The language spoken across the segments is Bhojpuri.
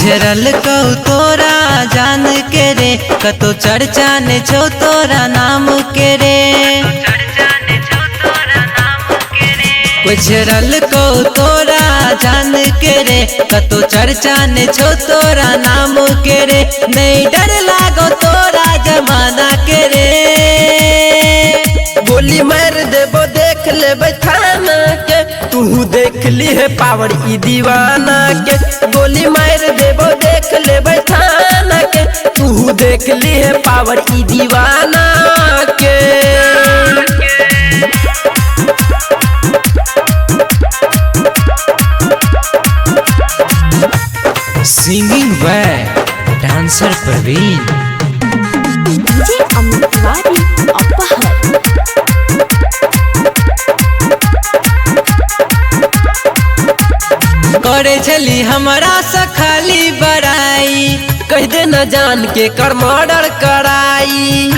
गुजरल कौ तोरा जान के रे कतो चर्चा ने छो तोरा नाम के रे। गुजरल कौ तोरा जान के रे कतो चर्चा ने छो तोरा नाम के रे। नहीं डर लागो तोरा जमाना के रे। गोली मार देबो देख लेबै थाना के तू देख ली है पावर ई दीवाना के। गोली मार देबो देख लेबै थाना के तू देख ली है पावर ई दीवाना के। Singing by dancer Praveen. DJ Amit Tiwari अपहर। करे चली हमारा से खाली बड़ाई कह दे न जान के कर मर्डर कराई।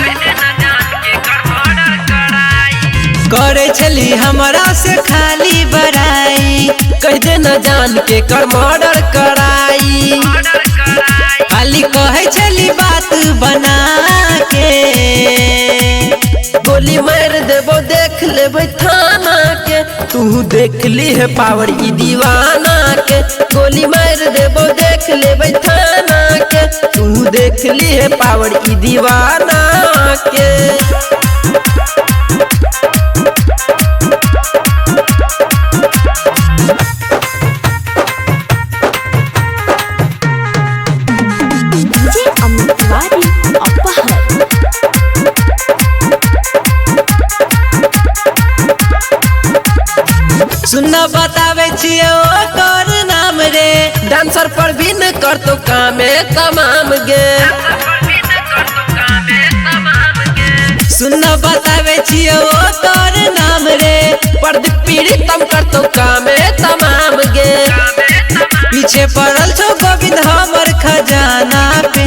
करे चली हमारा से खाली बड़ाई कह दे न जान के कर मर्डर कराई। खाली कहे चली बात बना के। गोली मार देबो देख लेबै थाना के तू देख ली है पावर ई दीवाना के। गोली मार देबो देख लेबै थाना के तू देख ली है पावर ई दीवाना के। डीजे अमित तिवारी अपहर। सुनना बतावे छिए ओकर नाम रे। डांसर पर भी न कर तो कामे तमाम गे। सुनना बतावे छिए ओकर नाम रे। प्रदीप पीड़ितम कर तो कामे तमाम गे। पीछे पड़ल छो गोविंद हमर खजाना पे।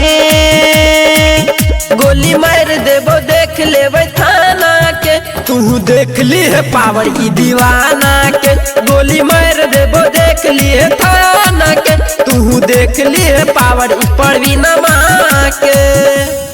गोली मार देबो देख लेबै थाना के तू देख ली है पावर ई दीवाना के। गोली मार देबो देख ली है थाना के तू देख ली है पावर ई प्रवीण के।